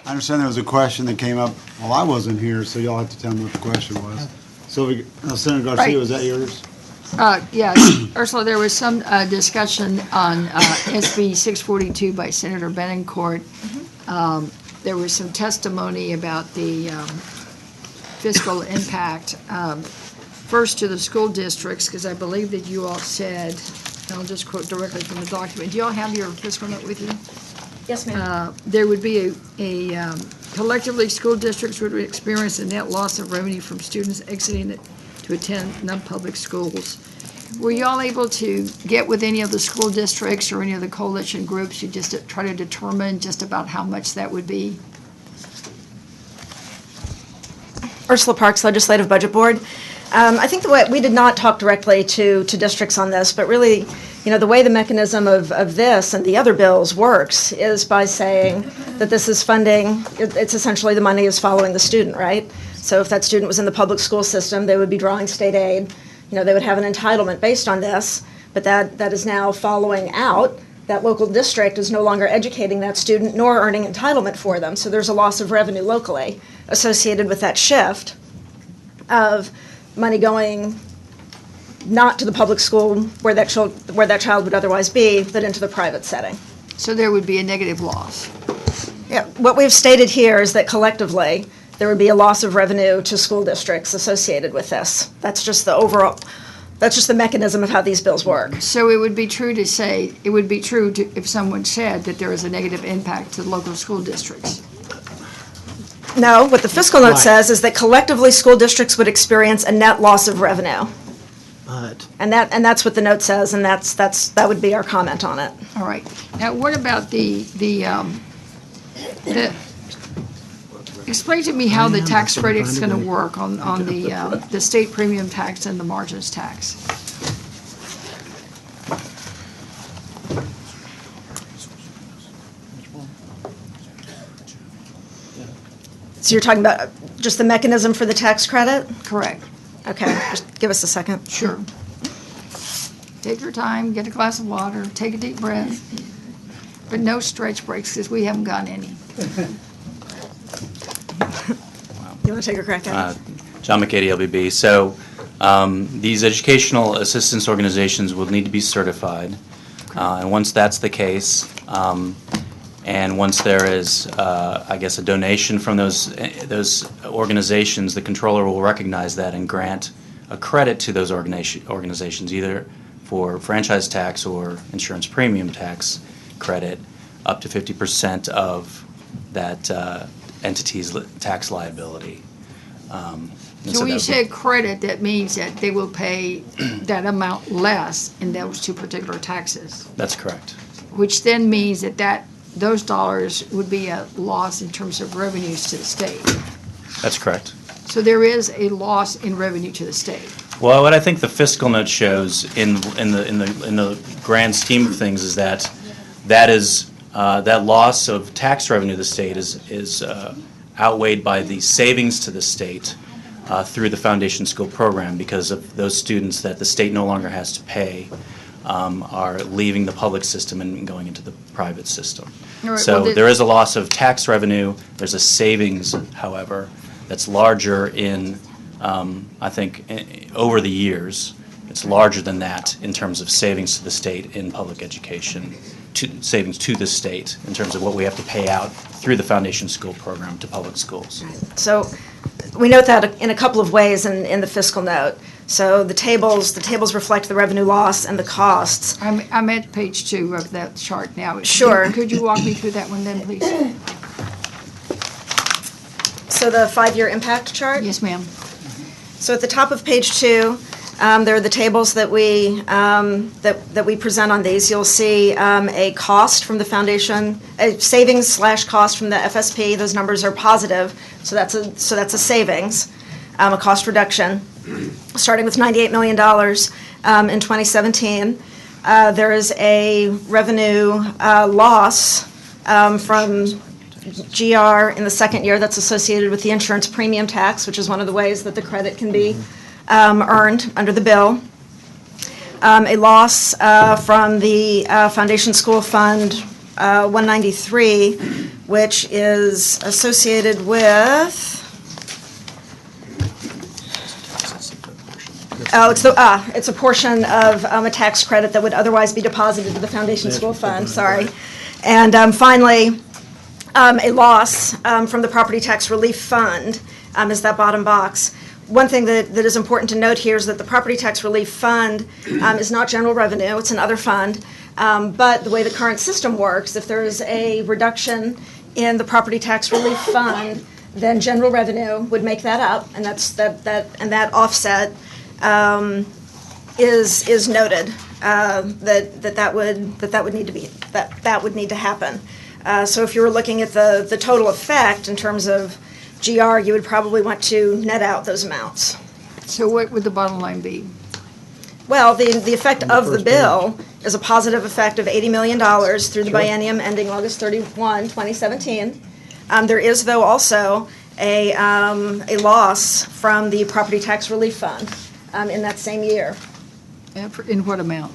I understand there was a question that came up while I wasn't here, so y'all have to tell me what the question was. Sylvia, Senator Garcia, Right. was that yours? Yes, Ursula, there was some discussion on SB 642 by Senator Benincourt. There was some testimony about the fiscal impact, first to the school districts, because I believe that you all said, and I'll just quote directly from the document. Do you all have your fiscal note with you? Yes, ma'am. There would be collectively, school districts would experience a net loss of revenue from students exiting it to attend non-public schools. Were you all able to get with any of the school districts or any of the coalition groups to just try to determine just about how much that would be? Ursula Parks, Legislative Budget Board. I think we did not talk directly to districts on this, but really, the way the mechanism of this and the other bills works is by saying that this is funding, it's essentially the money is following the student, right? So if that student was in the public school system, they would be drawing state aid. They would have an entitlement based on this, but that is now following out. That local district is no longer educating that student nor earning entitlement for them. So there's a loss of revenue locally associated with that shift of money going not to the public school where that child would otherwise be, but into the private setting. So there would be a negative loss. Yeah, what we've stated here is that collectively there would be a loss of revenue to school districts associated with this. That's just the mechanism of how these bills work. So it would be true to say, if someone said that there is a negative impact to local school districts. No, what the fiscal note says is that collectively school districts would experience a net loss of revenue. And that's what the note says, and that would be our comment on it. All right. Now, what about the explain to me how the tax credit is going to work on the state premium tax and the margins tax. So you're talking about just the mechanism for the tax credit? Correct. Okay, just give us a second. Sure. Take your time, get a glass of water, take a deep breath, but no stretch breaks because we haven't gotten any. You want to take a crack at it? John McCady, LBB. So these educational assistance organizations will need to be certified. And once that's the case, and once there is, I guess, a donation from those organizations, the controller will recognize that and grant a credit to those organizations, either for franchise tax or insurance premium tax credit, up to 50% of that entity's tax liability. So when you say credit, that means that they will pay that amount less in those two particular taxes. That's correct. Which then means that those dollars would be a loss in terms of revenues to the state. That's correct. So there is a loss in revenue to the state. Well, what I think the fiscal note shows in the grand scheme of things is that loss of tax revenue to the state is outweighed by the savings to the state through the foundation school program, because of those students that the state no longer has to pay are leaving the public system and going into the private system. Right, So well, there is a loss of tax revenue. There's a savings, however, that's larger in, I think, over the years. It's larger than that in terms of savings to the state in public education, savings to the state in terms of what we have to pay out through the foundation school program to public schools. So we note that in a couple of ways in the fiscal note. So the tables reflect the revenue loss and the costs. I'm at page 2 of that chart now. Sure. Could you walk me through that one then, please? So the 5-year impact chart? Yes, ma'am. So at the top of page 2, there are the tables that we present on these. You'll see a cost from the foundation, a savings/cost from the FSP. Those numbers are positive, so that's a savings, a cost reduction, starting with $98 million in 2017. There is a revenue loss from GR in the second year that's associated with the insurance premium tax, which is one of the ways that the credit can be earned under the bill. A loss from the Foundation School Fund 193, which is associated with, it's a portion of a tax credit that would otherwise be deposited to the Foundation School Fund, sorry. And finally, a loss from the Property Tax Relief Fund is that bottom box. One thing that is important to note here is that the Property Tax Relief Fund is not general revenue, it's another fund. But the way the current system works, if there is a reduction in the Property Tax Relief Fund, then general revenue would make that up, and that offset is noted, that would need to happen. So if you were looking at the total effect in terms of GR, you would probably want to net out those amounts. So what would the bottom line be? Well, the effect of the bill is a positive effect of $80 million through the biennium ending August 31, 2017. There is, though, also a loss from the Property Tax Relief Fund in that same year, In what amount?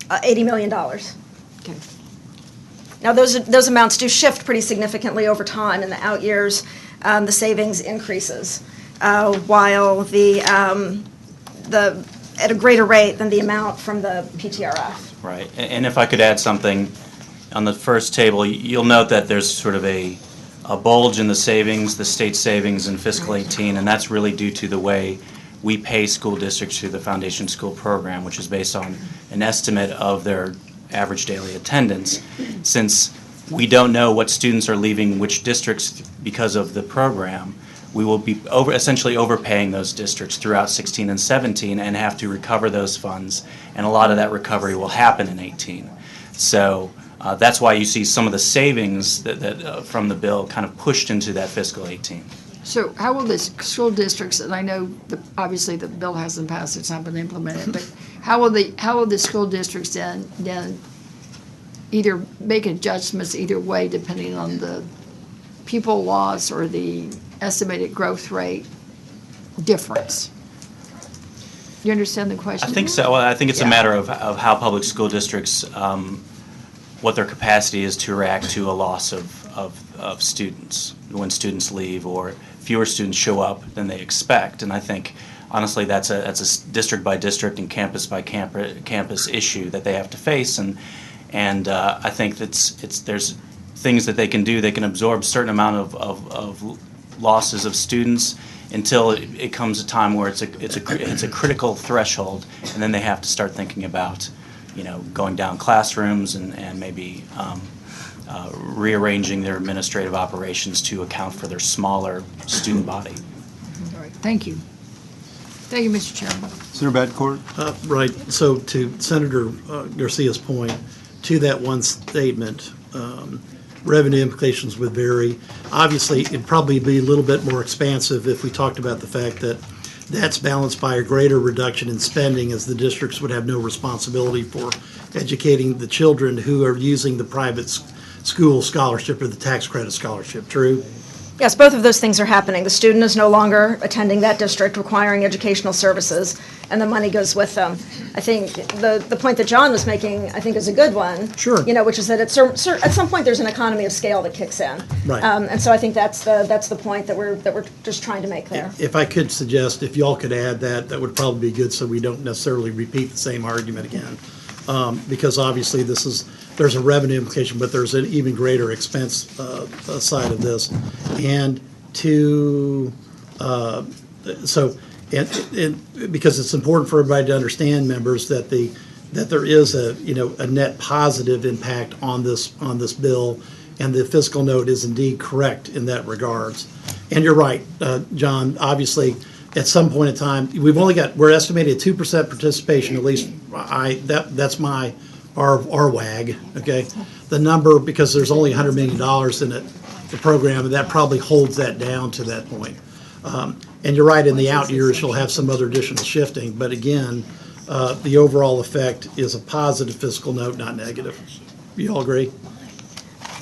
$80 million. Okay. Now, those amounts do shift pretty significantly over time. In the out years, the savings increases, while at a greater rate than the amount from the PTRF. Right, and if I could add something, on the first table, you'll note that there's sort of a bulge in the savings, the state savings in fiscal 18, and that's really due to the way we pay school districts through the Foundation School Program, which is based on an estimate of their average daily attendance. Since we don't know what students are leaving which districts because of the program, we will be essentially overpaying those districts throughout 16 and 17 and have to recover those funds, and a lot of that recovery will happen in 18. So that's why you see some of the savings that from the bill kind of pushed into that fiscal 18. So how will the school districts, and I know obviously the bill hasn't passed, it's not been implemented, but how will the school districts then either make adjustments either way depending on the pupil loss or the estimated growth rate difference? You understand the question? I think so. Well, I think it's Yeah. a matter of how public school districts, what their capacity is to react to a loss of students, when students leave or fewer students show up than they expect. And I think, honestly, that's a district by district and campus by campus issue that they have to face. And I think there's things that they can do. They can absorb a certain amount of losses of students until it comes a time where it's a critical threshold, and then they have to start thinking about, going down classrooms and maybe rearranging their administrative operations to account for their smaller student body. All right, thank you. Thank you, Mr. Chairman. Senator Badcourt? Right, so to Senator Garcia's point, to that one statement, revenue implications would vary. Obviously, it'd probably be a little bit more expansive if we talked about the fact that that's balanced by a greater reduction in spending, as the districts would have no responsibility for educating the children who are using the private school scholarship or the tax credit scholarship. True? Yes, both of those things are happening. The student is no longer attending that district requiring educational services, and the money goes with them. I think the point that John was making, I think, is a good one. Sure. Which is that at some point there's an economy of scale that kicks in. Right. And so I think that's the point that we're just trying to make there. If I could suggest, if y'all could add that would probably be good, so we don't necessarily repeat the same argument again. Because obviously there's a revenue implication, but there's an even greater expense side of this. And because it's important for everybody to understand, members, that there is a net positive impact on this bill, and the fiscal note is indeed correct in that regards. And you're right, John. Obviously, at some point in time, we're estimating a 2% participation. At least that's our WAG. Okay, the number, because there's only $100 million in it, the program, and that probably holds that down to that point. And you're right, in the out years, you'll have some other additional shifting. But again, the overall effect is a positive fiscal note, not negative. You all agree?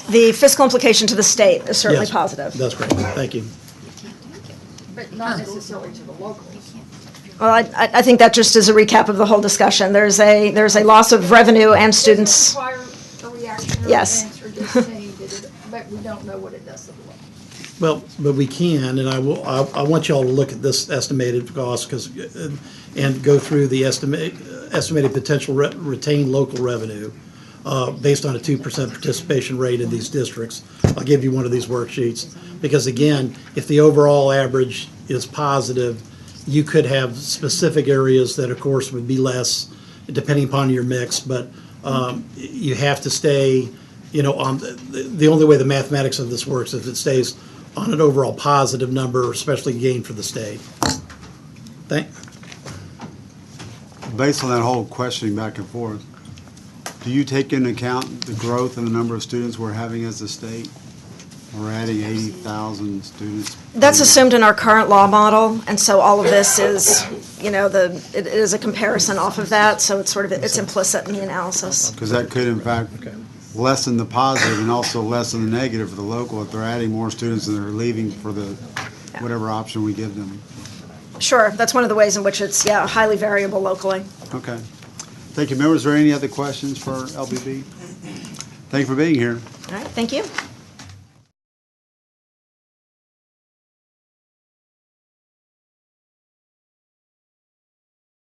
The fiscal implication to the state is certainly Yes, positive. That's great. Thank you. But not necessarily to the locals. Well, I think that just is a recap of the whole discussion. There's a loss of revenue and students. Require a reaction or Yes. answer to saying that it, but we don't know what it does to the law. Well, but we can, and I want y'all to look at this estimated cost, and go through the estimated potential retained local revenue, based on a 2% participation rate in these districts. I'll give you one of these worksheets, because again, if the overall average is positive, you could have specific areas that, of course, would be less, depending upon your mix, but you have to stay, on, the only way the mathematics of this works is if it stays on an overall positive number, especially gain for the state. Based on that whole questioning back and forth, do you take into account the growth in the number of students we're having as a state? We're adding 80,000 students. That's assumed in our current law model, and so all of this is, it is a comparison off of that, so it's it's implicit in the analysis. Because that could, in fact, lessen the positive and also lessen the negative for the local if they're adding more students and they're leaving for the whatever option we give them. Sure, that's one of the ways in which it's, highly variable locally. Okay. Thank you. Members, are there any other questions for LBB? Thank you for being here. All right, thank you.